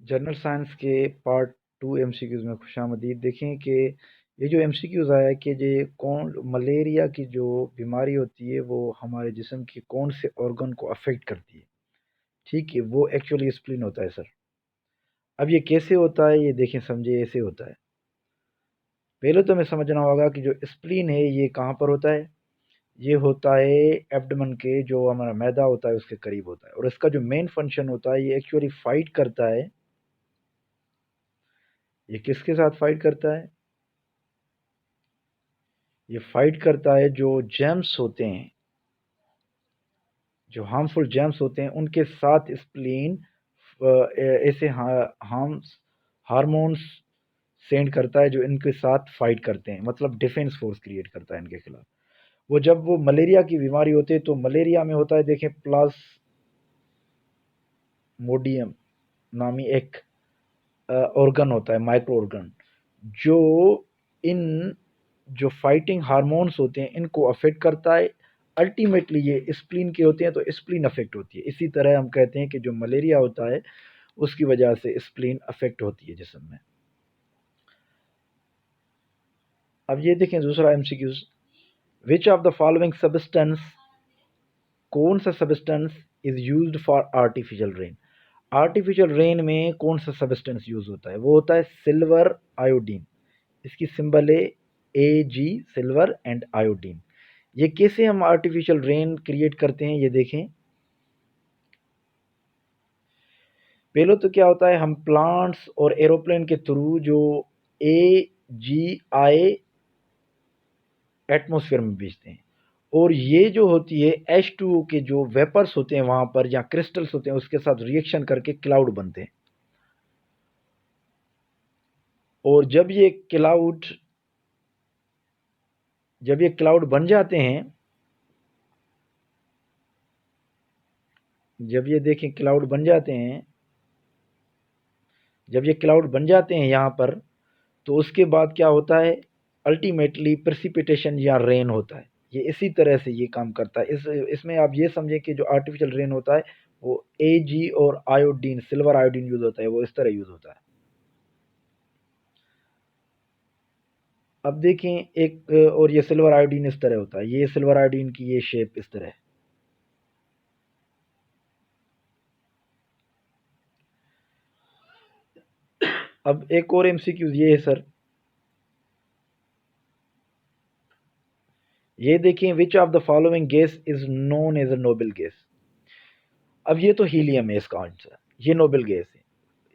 General science के part 2 MCQs में खुशामदीद। देखें कि ये जो एमसीक्यूज आया है कि ये कौन मलेरिया की जो बीमारी होती है वो हमारे जिस्म के कौन से ऑर्गन को अफेक्ट करती है। ठीक है, वो एक्चुअली स्प्लीन होता है सर। अब ये कैसे होता है ये देखें, समझे। ऐसे होता है, पहले तो हमें समझना होगा कि जो स्प्लीन है ये कहाँ पर होता है। ये होता है एब्डमन के, जो हमारा मैदा होता है उसके करीब होता है, और इसका जो मेन फंक्शन होता है ये एक्चुअली फाइट करता है। ये किसके साथ फाइट करता है? ये फाइट करता है जो जर्म्स होते हैं, जो हार्मफुल जर्म्स होते हैं उनके साथ स्प्लीन ऐसे हार्मोन्स सेंड करता है जो इनके साथ फाइट करते हैं, मतलब डिफेंस फोर्स क्रिएट करता है इनके खिलाफ। वो जब वो मलेरिया की बीमारी होती है तो मलेरिया में होता है, देखें, प्लाज्मोडियम नामी एक ऑर्गन होता है, माइक्रो ऑर्गन, जो इन जो फाइटिंग हार्मोन्स होते हैं इनको अफेक्ट करता है। अल्टीमेटली ये स्प्लीन के होते हैं तो स्प्लीन अफेक्ट होती है। इसी तरह हम कहते हैं कि जो मलेरिया होता है उसकी वजह से स्प्लीन अफेक्ट होती है जिस्म में। अब ये देखें दूसरा MCQs, which of the following substance, कौन सा substance is used for artificial rain. Artificial rain में कौन सा सब्सटेंस यूज होता है? वो होता है सिल्वर आयोडीन। इसकी सिंबल है AG, सिल्वर एंड आयोडीन। ये कैसे हम आर्टिफिशियल रेन क्रिएट करते हैं ये देखें। पहले तो क्या होता है, हम प्लांट्स और एरोप्लेन के थ्रू जो AGI एटमॉस्फेयर में भेजते हैं, और ये जो होती है H2O के जो वेपर्स होते हैं वहां पर, या क्रिस्टल्स होते हैं, उसके साथ रिएक्शन करके क्लाउड बनते हैं। और जब ये क्लाउड बन जाते हैं, जब ये देखें क्लाउड बन जाते हैं, जब ये क्लाउड बन जाते हैं यहाँ पर, तो उसके बाद क्या होता है, अल्टीमेटली प्रेसिपिटेशन या रेन होता है। ये इसी तरह से ये काम करता है। इसमें आप ये समझें कि जो आर्टिफिशियल रेन होता है वो AG और आयोडीन, सिल्वर आयोडीन यूज होता है, वो इस तरह यूज होता है। अब देखें एक और ये सिल्वर आयोडीन इस तरह होता है, ये सिल्वर आयोडीन की ये शेप इस तरह है। अब एक और MCQ ये है सर, ये देखें, which of the following gas is known as a noble gas. अब ये तो हीलियम है इसका आंसर, ये नोबल गैस है।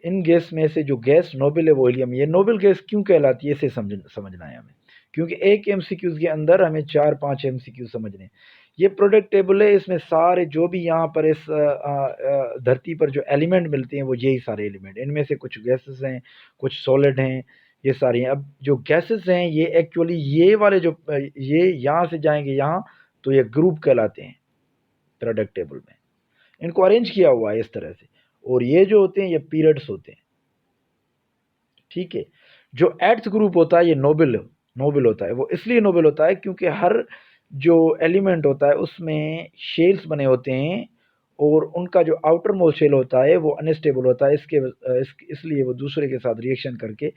इन गैस में से जो गैस नोबल है वो हीलियम। ये नोबल गैस क्यों कहलाती है इसे समझना है हमें, क्योंकि एक MCQ के अंदर हमें 4-5 MCQ समझने हैं। ये प्रोडक्ट टेबल है, इसमें सारे जो भी यहाँ पर इस धरती पर जो एलिमेंट मिलते हैं वो यही सारे एलिमेंट, इनमें से कुछ गैसेस हैं, कुछ सॉलिड हैं, ये सारी हैं। अब जो गैसेस हैं ये एक्चुअली ये वाले जो ये यहाँ से जाएंगे यहाँ, तो ये ग्रुप कहलाते हैं प्रोडक्ट टेबल में। इनको अरेंज किया हुआ है इस तरह से, और ये जो होते हैं ये पीरियड्स होते हैं। ठीक है, जो एट्थ ग्रुप होता है ये नोबल नोबल होता है। वो इसलिए नोबल होता है क्योंकि हर जो एलिमेंट होता है उसमें शेल्स बने होते हैं, और उनका जो आउटर मोस्ट शेल होता है वो अनस्टेबल होता है। इसलिए वो दूसरे के साथ रिएक्शन करके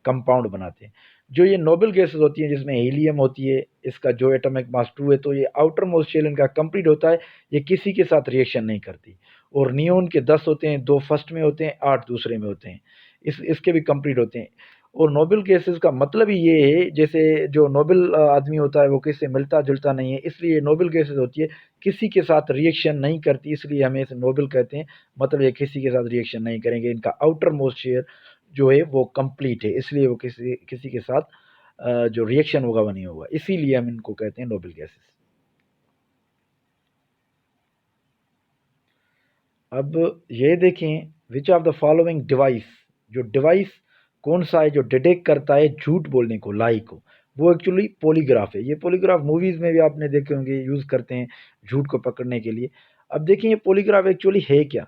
कंपाउंड बनाते हैं। जो ये नोबल गैसेस होती हैं जिसमें हीलियम होती है, इसका जो एटॉमिक मास 2 है, तो ये आउटर मोस्ट शेल इनका कंप्लीट होता है, ये किसी के साथ रिएक्शन नहीं करती। और नियोन के 10 होते हैं, 2 फर्स्ट में होते हैं, 8 दूसरे में होते हैं, इसके भी कंप्लीट होते हैं। और नोबल गैसेस का मतलब ही ये है, जैसे जो नोबल आदमी होता है वो किससे मिलता जुलता नहीं है, इसलिए नोबल गैसेस होती है, किसी के साथ रिएक्शन नहीं करती, इसलिए हमें इसे नोबल कहते हैं। मतलब ये किसी के साथ रिएक्शन नहीं करेंगे, इनका आउटर मोस्ट शेयर जो है वो कंप्लीट है, इसलिए वो किसी किसी के साथ जो रिएक्शन होगा वो नहीं होगा, इसीलिए हम इनको कहते हैं नोबल गैसेस। अब ये देखें, which of the following device, जो डिवाइस कौन सा है जो डिटेक्ट करता है झूठ बोलने को, लाई को। वो एक्चुअली पॉलीग्राफ है। ये पॉलीग्राफ मूवीज में भी आपने देखे होंगे, यूज करते हैं झूठ को पकड़ने के लिए। अब देखिए ये पॉलीग्राफ एक्चुअली है क्या।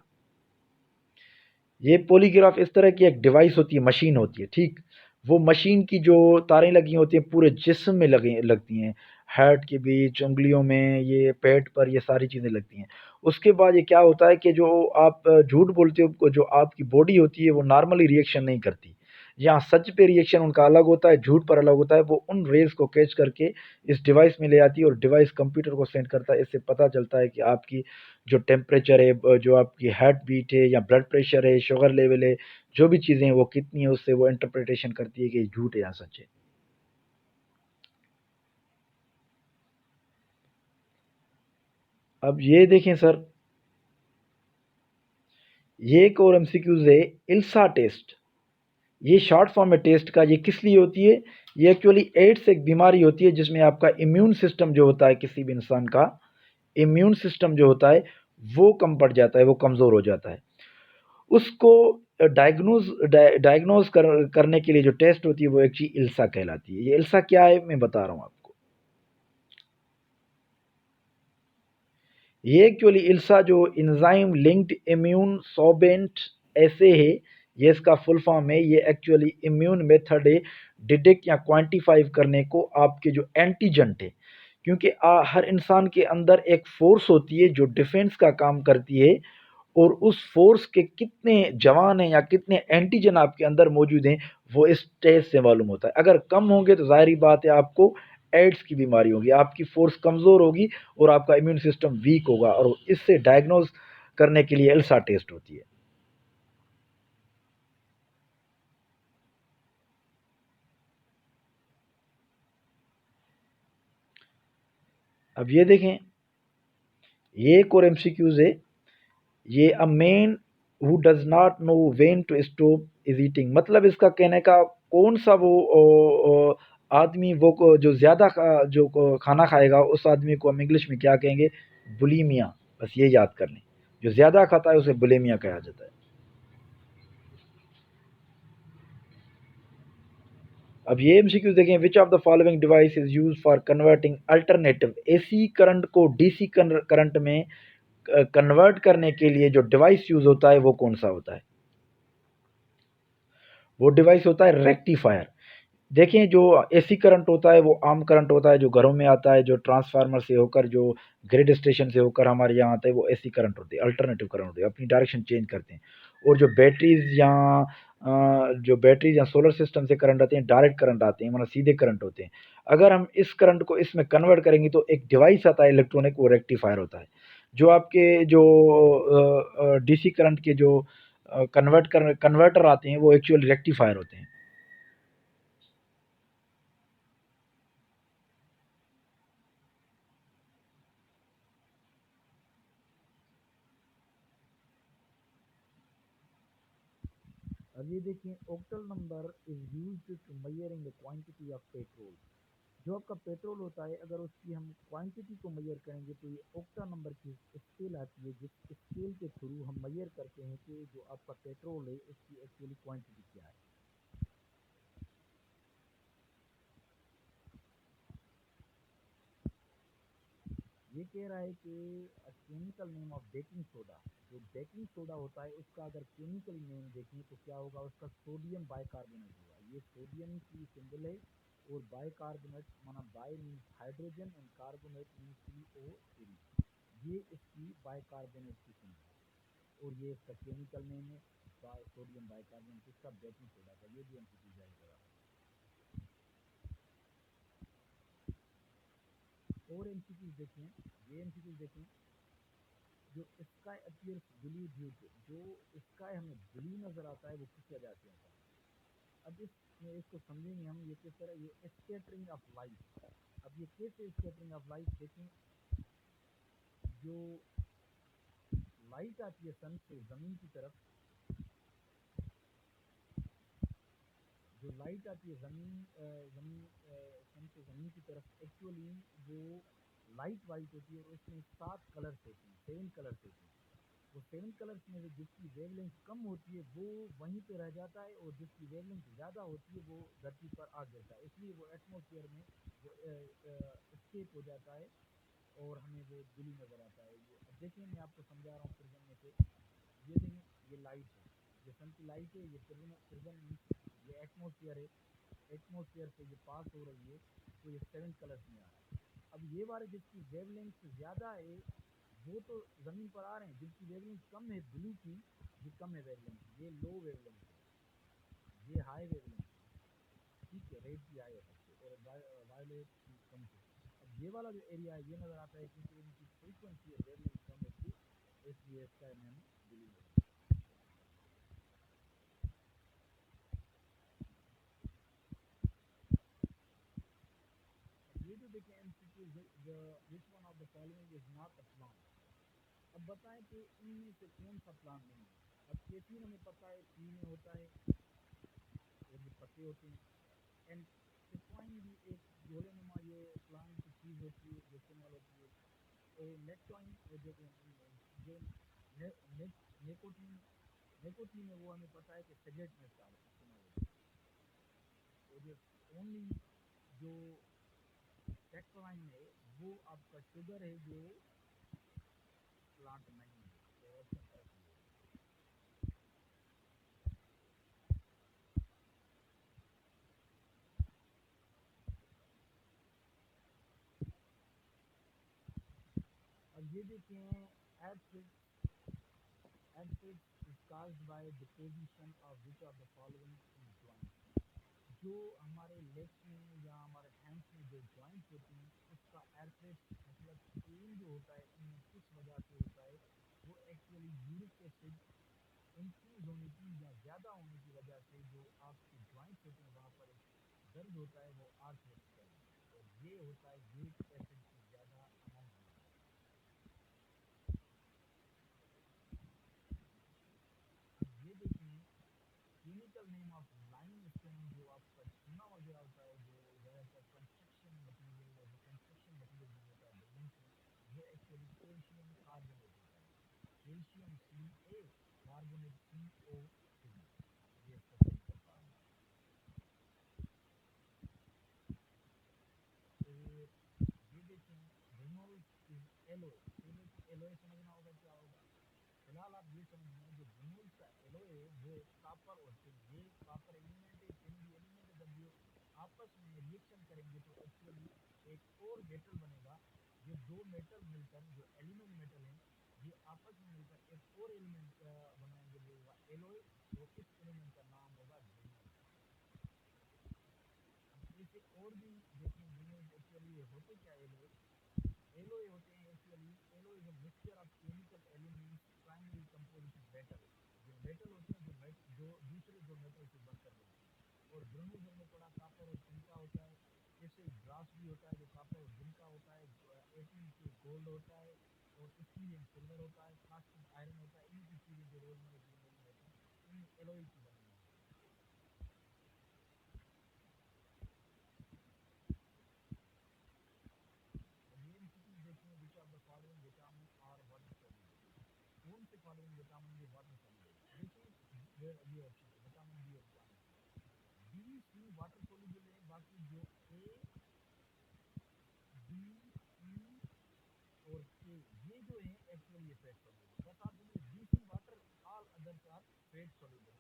ये पॉलीग्राफ इस तरह की एक डिवाइस होती है, मशीन होती है। ठीक, वो मशीन की जो तारें लगी होती हैं पूरे जिस्म में लगती हैं। हार्ट के बीच, उंगलियों में, ये पेट पर, ये सारी चीज़ें लगती हैं। उसके बाद ये क्या होता है कि जो आप झूठ बोलते हो, जो आपकी बॉडी होती है वो नॉर्मली रिएक्शन नहीं करती। यहाँ सच पे रिएक्शन उनका अलग होता है, झूठ पर अलग होता है। वो उन रेज़ को कैच करके इस डिवाइस में ले आती है और डिवाइस कंप्यूटर को सेंड करता है। इससे पता चलता है कि आपकी जो टेम्परेचर है, जो आपकी हार्ट बीट है या ब्लड प्रेशर है, शुगर लेवल है, जो भी चीज़ें हैं वो कितनी है, उससे वो इंटरप्रिटेशन करती है कि ये झूठ है या सच है। अब ये देखें सर, ये एक और एमसीक्यूज है, इल्सा टेस्ट। ये शॉर्ट फॉर्म है टेस्ट का। ये किस लिए होती है? ये एक्चुअली एड्स एक बीमारी होती है जिसमें आपका इम्यून सिस्टम जो होता है, किसी भी इंसान का इम्यून सिस्टम जो होता है वो कम पड़ जाता है, वो कमज़ोर हो जाता है। उसको डायग्नोज करने के लिए जो टेस्ट होती है वो एक चीज़ इल्सा कहलाती है। ये इल्सा क्या है मैं बता रहा हूँ आपको। ये एक्चुअली इल्सा जो इंजाइम लिंक्ड इम्यून सोबेंट ऐसे है, ये इसका फुल फॉर्म है। ये एक्चुअली इम्यून मेथड है डिटेक्ट या क्वांटिफाई करने को आपके जो एंटीजन है। क्योंकि हर इंसान के अंदर एक फोर्स होती है जो डिफेंस का काम करती है, और उस फोर्स के कितने जवान हैं या कितने एंटीजन आपके अंदर मौजूद हैं वो इस टेस्ट से मालूम होता है। अगर कम होंगे तो जाहिर बात है आपको एड्स की बीमारी होगी, आपकी फोर्स कमज़ोर होगी और आपका इम्यून सिस्टम वीक होगा, और इससे डायग्नोज करने के लिए एल्सा टेस्ट होती है। अब ये देखें, ये एक और एमसीक्यूज है। ये a man who does not know when to stop is eating. मतलब इसका कहने का कौन सा वो आदमी वो जो ज़्यादा जो खाना खाएगा उस आदमी को हम इंग्लिश में क्या कहेंगे? बुलीमिया। बस ये याद कर लें, जो ज़्यादा खाता है उसे बुलीमिया कहा जाता है। अब ये एमसीक्यू देखें, which of the following device is use for converting alternative AC current को डीसी करंट में कन्वर्ट करने के लिए जो डिवाइस यूज होता है वो कौन सा होता है? वो डिवाइस होता है रेक्टिफायर। देखें, जो एसी करंट होता है वो आम करंट होता है जो घरों में आता है, जो ट्रांसफार्मर से होकर, जो ग्रिड स्टेशन से होकर हमारे यहाँ आता है, वो एसी करंट होते हैं, अल्टरनेटिव करंट होते हैं, अपनी डायरेक्शन चेंज करते हैं। और जो बैटरीज या सोलर सिस्टम से करंट आते हैं, डायरेक्ट करंट आते हैं, मतलब सीधे करंट होते हैं। अगर हम इस करंट को इसमें कन्वर्ट करेंगे तो एक डिवाइस आता है इलेक्ट्रॉनिक, वो रेक्टिफायर होता है। जो आपके जो डीसी करंट के जो कन्वर्टर आते हैं वो एक्चुअली रेक्टिफायर होते हैं। अब ये देखिए, octal number is used to measuring the quantity of petrol. जो आपका पेट्रोल होता है, अगर उसकी हम क्वांटिटी को मेजर करेंगे तो ये ऑक्टा नंबर की स्केल आती है, जिस स्केल के थ्रू हम मेजर करते हैं कि जो आपका पेट्रोल है उसकी एक्चुअली क्वांटिटी क्या है। ये कह रहा है कि chemical name of baking soda. जो बेकिंग सोडा होता है उसका अगर केमिकल नेम देखें तो क्या होगा? उसका सोडियम बाइकार्बोनेट होगा। ये सोडियम की सिंबल है, और बाइकार्बोनेट माना by means hydrogen and carbonate means CO3। ये इसकी बाइकार्बोनेट की सिंबल है, और ये इसका केमिकल नेम है सोडियम बाइकार्बोनेट, इसका बेकिंग सोडा का। ये भी एमसीक्यू जाएगा। और एमसीक्यू देखें, ये एमसीक्यू देखें, जो sky appears blue due to, जो स्काई हमें ब्लू नजर आता है वो किस वजह से आता है? अब इसको समझेंगे हम, ये किस तरह, ये स्कैटरिंग ऑफ लाइट। अब ये कैसे स्कैटरिंग ऑफ लाइट? देखें, जो लाइट आती है सन से जमीन की तरफ, जो लाइट आती है जमीन सन से जमीन की तरफ, एक्चुअली वो लाइट वाइट होती है और उसमें 7 कलर्स होते हैं, 7 कलर्स होते हैं। वो 7 कलर्स में से जिसकी वेवलेंथ कम होती है वो वहीं पे रह जाता है, और जिसकी वेवलेंथ ज़्यादा होती है वो धरती पर आ गिरता है, इसलिए वो एटमोसफियर में वो स्केप हो जाता है और हमें वो ब्लू नज़र आता है। ये अब देखिए, मैं आपको समझा रहा हूँ प्रिज्म में से। ये देखें, ये लाइट है, ये सन की लाइट है, ये प्रिज्म मीन्स ये एटमोसफियर है। एटमोसफियर से ये पास हो रही है तो ये 7 कलर्स में आ रहा है। अब ये वाले जिसकी वेवलेंथ ज़्यादा है वो तो ज़मीन पर आ रहे हैं, जिनकी वेवलेंथ कम है ब्लू की, ये कम है वेवलेंथ, ये लो वेवलेंथ है, ये हाई वेवलेंथ है, ठीक है, रेड की हाई है सबसे और वायलेट की कम है। अब ये वाला जो एरिया है ये नज़र आता है क्योंकि इनकी फ्रीक्वेंसी है वेवलेंथ कम होती है, इसलिए इसका नाम ब्लू है। ये जो देखें MCQ, which one of the following is not a plant. अब बताएं कि इनमें से कौन सा प्लांट नहीं है। अब केफीन हमें पता है पी में होता है और ये पत्ते होते हैं, एंड सिक्वाइन भी एक गोले नुमा ये प्लांट की चीज़ होती है जो इस्तेमाल होती है, और नेक्टॉइन जो जो ने, ने, नेकोटीन नेकोटीन है वो हमें पता है कि सिगरेट में इस्तेमाल होता है, और जो ओनली जो टेक्टोलाइन है वो आपका शुगर है जो प्लांट नहीं है, तो ऑप्शन है। अब ये देखें acid acid is caused by deposition of which of the following in joint। जो हमारे लेग्स में या हमारे हैंड्स में जो जॉइंट्स होती हैं उसका एसिड मतलब पेन जो होता है इनमें किस वजह से होता है, वो एक्चुअली यूरिक एसिड इंक्रीज होने की या ज़्यादा होने की वजह से जो आपके जॉइंट्स होते हैं वहाँ पर एक दर्द होता है वो आर्थराइटिस कहलाता है, और ये होता है यूरिक एसिड की ज़्यादा अमाउंट में। अब ये देखें chemical name of lime stone, जो आपका चूना वगैरह होता है जो ज़्यादातर कंस्ट्रक्शन मटेरियल या जो कंस्ट्रक्शन मटेरियल यूज होता है बिल्डिंग्स में, वो एक्चुअली कैल्शियम कार्बोनेट होता है, कैल्शियम Ca कार्बोनेट CO3, ये इसका केमिकल फॉर्म है। और ये देखें रेनॉल्ड्स इज एलोए, एलोए समझना होगा क्या होगा। फिलहाल आप ये समझ लें जो रेनॉल्ड्स का एलोए है वो कॉपर और टिन, ये कॉपर एलिमेंट है, टिन भी एलिमेंट है, जब ये आपस में रिएक्शन करेंगे तो एक्चुअली एक और मेटल बनेगा। ये दो मेटल मिलकर जो एलिमेंट मेटल हैं ये आपस में मिलकर एक और एलिमेंट बनाएंगे, वो होगा एलोए, और इस एलिमेंट का नाम होगा रेनॉल्ड्स। अब ऐसे और भी देखें रेनॉल्ड्स एक्चुअली होते क्या एलोए, एलोए होते हैं actually, alloy is a mixture of chemical elements primary composite metal, जो मेटल होते हैं जो दूसरे जो मेटल से बनकर बनते हैं, और ग्रेन्यूल्स हमने पढ़ा कॉपर और टिन का होता है, जैसे ब्रास भी होता है जो कॉपर और जिंक का होता है, 18K गोल्ड होता है, और स्टील सिल्वर होता है, प्लास्टिक आयरन होता है, इन्हीं की चीज़ें जो रोजमर्रा की जिंदगी में होती हैं इन एलोई की बनी हुई होती हैं। अब ये चीज़ देखें which of the following vitamin are water soluble, कौन से फॉलोइंग विटामिन ये वाटर सॉल्युबल है, देखिए ये ऑप्शन है विटामिन डी और vitamin C, B C water soluble है, बाकी जो ए बी ई और के ये जो है एक्चुअली ये फैट सॉल्युबल, बस आप समझिए B C water, all others are fat soluble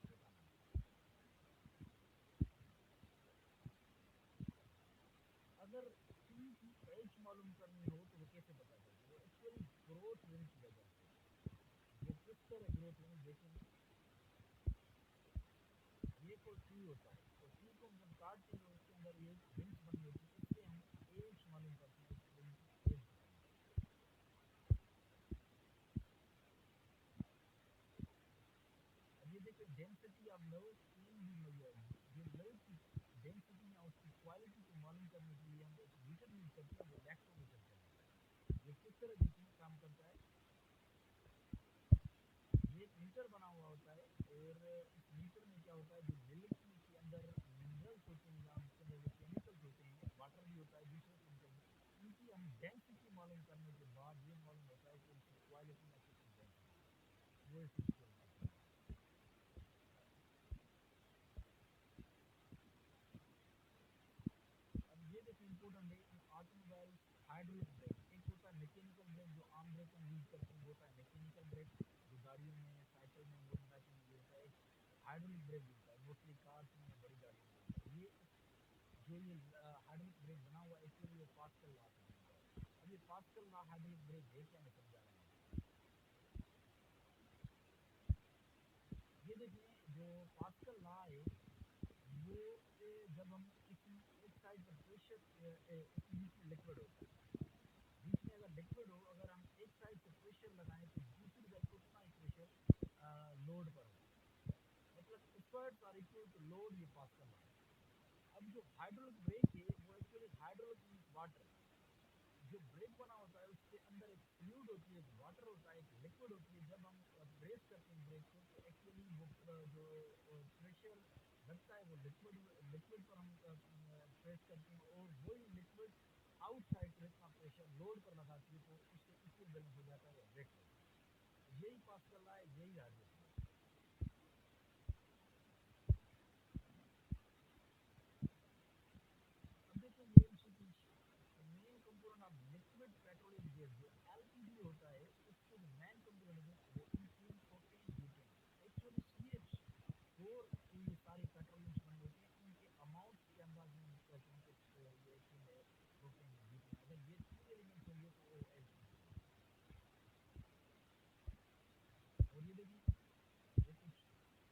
vitamin. अगर टी की एच मालूम करनी हो तो वो कैसे पता चलता है, वो एक्चुअली ग्रोथ रिंग की वजह से, वो किस तरह ग्रोथ रिंग देखें, ये कोई टी होता है तो टी को हम जब काटते हैं तो उसके अंदर ये रिंग्स बनी होती है, इससे हम एज मालूम करते हैं, उस रिंग की एज बताने के लिए। अब ये देखिए density of love can be measured, जो लव की डेंसिटी या उसकी क्वालिटी को मालूम करने के लिए हम एक मीटर यूज करते हैं, वो लैक्टोमीटर कहलाता है। ये किस तरह देखिए काम करता है, ये एक मीटर बना हुआ होता है, और इस मीटर में क्या होता है जो मोलिक्यूल के अंदर मिनरल्स होते हैं या उसके अंदर जो केमिकल्स होते हैं, वाटर भी होता है दूसरे केमिकल, इनकी हम डेंसिटी मालूम करने के बाद ये मालूम होता है कि इनकी क्वालिटी या कितनी डेंसिटी है, वो इस चीज़ को बताता है। अब ये देखिए इंपॉर्टेंट है इन ऑटोमोबाइल, हाइड्रोलिक ब्रेक, एक होता है मैकेनिकल ब्रेक जो आम ब्रेक हम यूज करते हैं, वो होता है मैकेनिकल ब्रेक जो गाड़ियों में साइकिल में मोटरसाइकिल में यूज होता है, एक हाइड्रोलिक ब्रेक भी होता है मोस्टली कार्स में या बड़ी गाड़ियों में यूज होता है। ये जो ये हाइड्रोलिक ब्रेक बना हुआ है एक्चुअली ये पास्कल लॉ से बना हुआ है। अब ये पास्कल लॉ हाइड्रोलिक ब्रेक है क्या, मैं समझा रहा हूँ। ये देखिए जो पास्कल लॉ है वो जब हम किसी एक साइड पर प्रेशर बीच में लिक्विड होता है, बीच में अगर लिक्विड हो, अगर हम एक साइड से प्रेशर लगाएं तो दूसरी साइड को उतना ही प्रेशर लोड पर हो, मतलब efforts are equal to load, ये पास्कल लॉ है। अब जो हाइड्रोलिक ब्रेक है वो एक्चुअली हाइड्रोलिक मींस वाटर, जो ब्रेक बना होता है उसके अंदर एक फ्लूइड होती है, एक वाटर होता है, एक लिक्विड होती है। जब हम ब्रेक करते हैं ब्रेक को तो एक्चुअली वो जो प्रेशर लगता है वो लिक्विड लिक्विड पर हम प्रेस करते हैं और वही लिक्विड आउटसाइड से इतना प्रेशर लोड पर लगाती है तो उससे इक्वल बैलेंस हो जाता है या ब्रेक हो जाता है। यही पास कर रहा है, यही हाइड्रोलिक। अब देखिए ये MCQ, main component of liquid petroleum gas जो एलपीजी होता है उसके जो मेन कंपोनेंट है वो ethene propane butane, actually CH four ये सारे पेट्रोलियम्स बने होते हैं। इनके अमाउंट के अंदाज में हम कहते हैं कि ये इथीन है, प्रोपेन है, ब्यूटेन, अगर ये तीन एलिमेंट्स होंगे तो वो एलपीजी होगा। और ये देखिए ये कुछ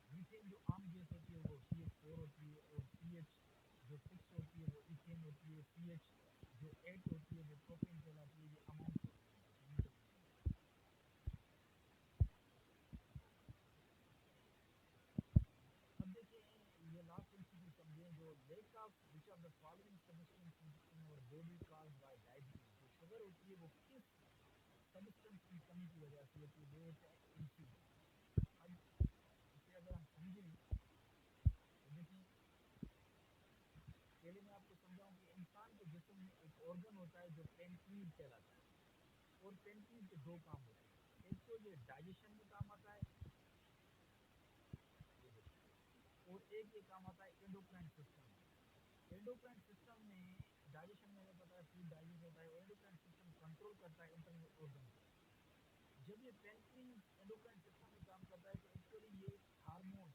मीथेन जो आम गैस होती है वो CH4 होती है, और CH जो 6 होती है वो इथेन होती है, CH जो 8 होती है वो प्रोपेन कहलाती है। ये अमाउंट होते हैं इनके केमिकल नेम। अब देखिए ये लास्ट एमसीक्यू समझे, जो lack of which of the following substance in our body caused by diabetes, जो शुगर होती है वो किस सब्सटेंस की कमी की वजह से होती है, वो होता है इंसुलिन। अब इसे अगर हम समझें तो देखिए पहले मैं आपको समझाऊं कि इंसान के जिस्म में एक ऑर्गन होता है जो पेनक्रीज कहलाता है, और पेनक्रीज के दो काम होते हैं, एक तो ये डाइजेशन में काम आता है, ये देखिए, और एक ये काम आता है एंडोक्राइन सिस्टम में। एंडोक्राइन सिस्टम में डाइजेशन में हमें पता है फूड डाइजेस्ट होता है, और एंडोक्राइन सिस्टम कंट्रोल करता है इंटरनल ऑर्गन को। जब ये पेनक्रीज एंडोक्राइन सिस्टम में काम करता है तो एक्चुअली ये हार्मोन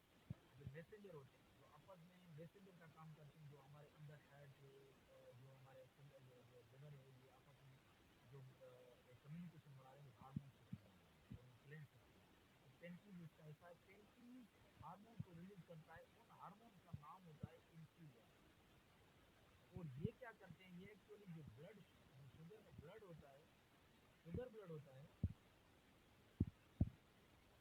जो मैसेंजर होते हैं, जो आपस में मैसेंजर का काम करते हैं, जो हमारे अंदर हेड है, जो हमारे जो लिवर है, ये आपस में जो कम्युनिकेशन बढ़ा रहे हैं, वो हार्मोन से संबंधित है और इन्फ्लुएंस से संबंधित है। तो पेनक्रीज इसका ऐसा है, पेनक्रीज हार्मोन को रिलीज करता है, उन हार्मोन का नाम होता है इंसुलिन। और ये क्या करते हैं, ये एक्चुअली जो ब्लड, जो शुगर का ब्लड होता है, शुगर ब्लड होता है,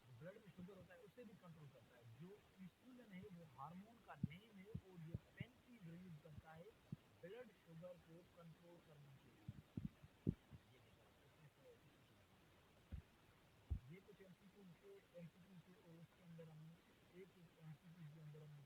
जो ब्लड में शुगर होता है उसे भी कंट्रोल करता है। जो इंसुलिन है वो हार्मोन का नेम है, और ये पेनक्रीज रिलीज करता है ब्लड शुगर को कंट्रोल करने के लिए। ये देखिए आप कितने कितने सारे काम करता है। ये कुछ एमसीक्यू थे, और उसके अंदर हमने एक एक एमसीक्यू के अंदर हमने